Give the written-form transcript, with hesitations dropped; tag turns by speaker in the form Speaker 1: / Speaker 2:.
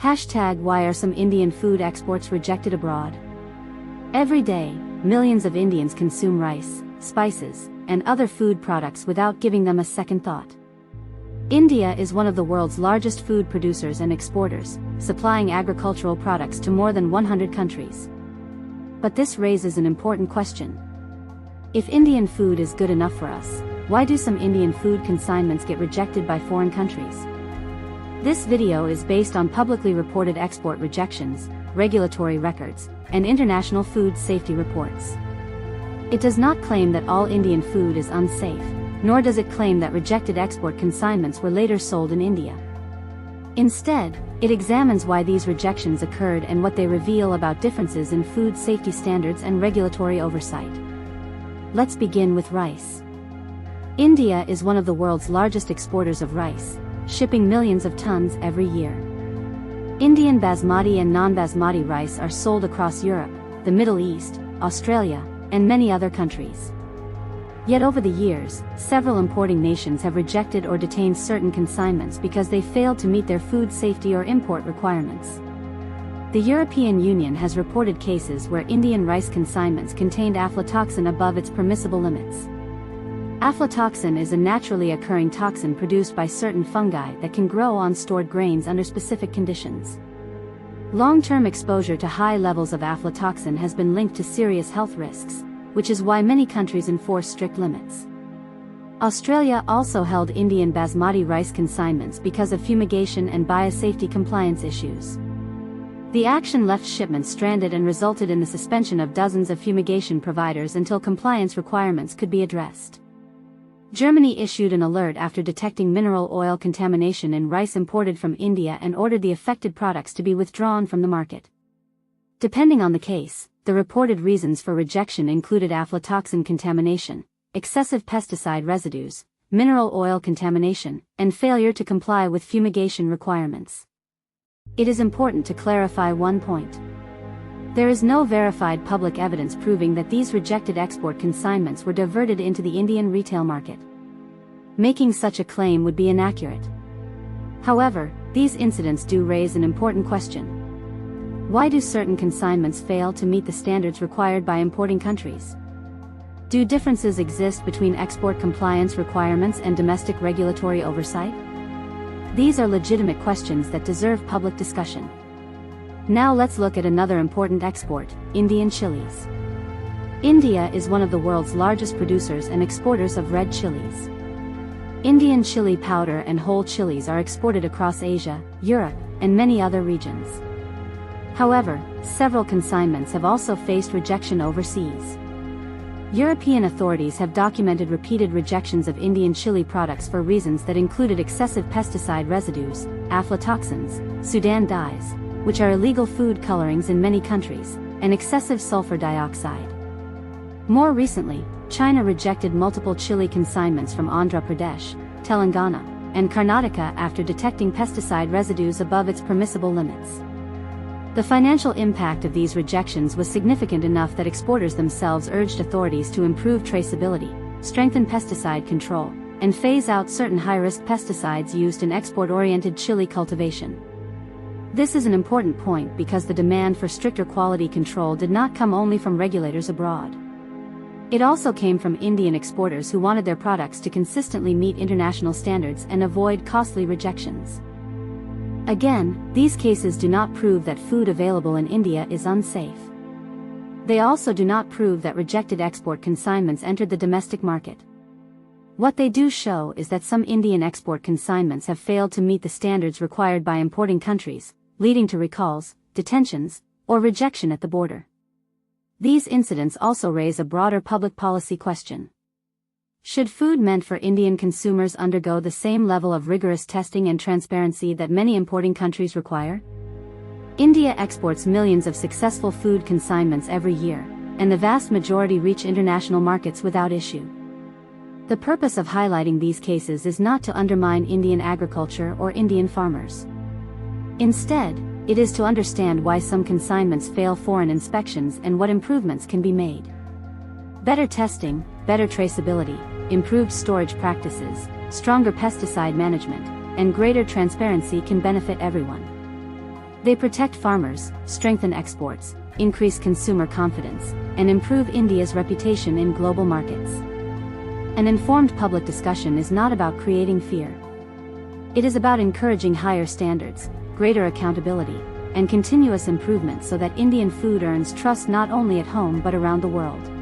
Speaker 1: Why are some Indian food exports rejected abroad? Every day, millions of Indians consume rice, spices, and other food products without giving them a second thought. India is one of the world's largest food producers and exporters, supplying agricultural products to more than 100 countries. But this raises an important question. If Indian food is good enough for us, why do some Indian food consignments get rejected by foreign countries? This video is based on publicly reported export rejections, regulatory records, and international food safety reports. It does not claim that all Indian food is unsafe, nor does it claim that rejected export consignments were later sold in India. Instead, it examines why these rejections occurred and what they reveal about differences in food safety standards and regulatory oversight. Let's begin with rice. India is one of the world's largest exporters of rice, shipping millions of tons every year. Indian basmati and non-basmati rice are sold across Europe, the Middle East, Australia, and many other countries. Yet over the years, several importing nations have rejected or detained certain consignments because they failed to meet their food safety or import requirements. The European Union has reported cases where Indian rice consignments contained aflatoxin above its permissible limits. Aflatoxin is a naturally occurring toxin produced by certain fungi that can grow on stored grains under specific conditions. Long-term exposure to high levels of aflatoxin has been linked to serious health risks, which is why many countries enforce strict limits. Australia also held Indian basmati rice consignments because of fumigation and biosafety compliance issues. The action left shipments stranded and resulted in the suspension of dozens of fumigation providers until compliance requirements could be addressed. Germany issued an alert after detecting mineral oil contamination in rice imported from India and ordered the affected products to be withdrawn from the market. Depending on the case, the reported reasons for rejection included aflatoxin contamination, excessive pesticide residues, mineral oil contamination, and failure to comply with fumigation requirements. It is important to clarify one point. There is no verified public evidence proving that these rejected export consignments were diverted into the Indian retail market. Making such a claim would be inaccurate. However, these incidents do raise an important question. Why do certain consignments fail to meet the standards required by importing countries? Do differences exist between export compliance requirements and domestic regulatory oversight? These are legitimate questions that deserve public discussion. Now let's look at another important export, Indian chilies. India is one of the world's largest producers and exporters of red chilies. Indian chili powder and whole chilies are exported across Asia, Europe, and many other regions. However, several consignments have also faced rejection overseas. European authorities have documented repeated rejections of Indian chili products for reasons that included excessive pesticide residues, aflatoxins, Sudan dyes, which are illegal food colorings in many countries, and excessive sulfur dioxide. More recently, China rejected multiple chili consignments from Andhra Pradesh, Telangana, and Karnataka after detecting pesticide residues above its permissible limits. The financial impact of these rejections was significant enough that exporters themselves urged authorities to improve traceability, strengthen pesticide control, and phase out certain high-risk pesticides used in export-oriented chili cultivation. This is an important point because the demand for stricter quality control did not come only from regulators abroad. It also came from Indian exporters who wanted their products to consistently meet international standards and avoid costly rejections. Again, these cases do not prove that food available in India is unsafe. They also do not prove that rejected export consignments entered the domestic market. What they do show is that some Indian export consignments have failed to meet the standards required by importing countries, leading to recalls, detentions, or rejection at the border. These incidents also raise a broader public policy question. Should food meant for Indian consumers undergo the same level of rigorous testing and transparency that many importing countries require? India exports millions of successful food consignments every year, and the vast majority reach international markets without issue. The purpose of highlighting these cases is not to undermine Indian agriculture or Indian farmers. Instead, it is to understand why some consignments fail foreign inspections and what improvements can be made. Better testing, better traceability, improved storage practices, stronger pesticide management, and greater transparency can benefit everyone. They protect farmers, strengthen exports, increase consumer confidence, and improve India's reputation in global markets. An informed public discussion is not about creating fear. It is about encouraging higher standards, greater accountability, and continuous improvement so that Indian food earns trust not only at home but around the world.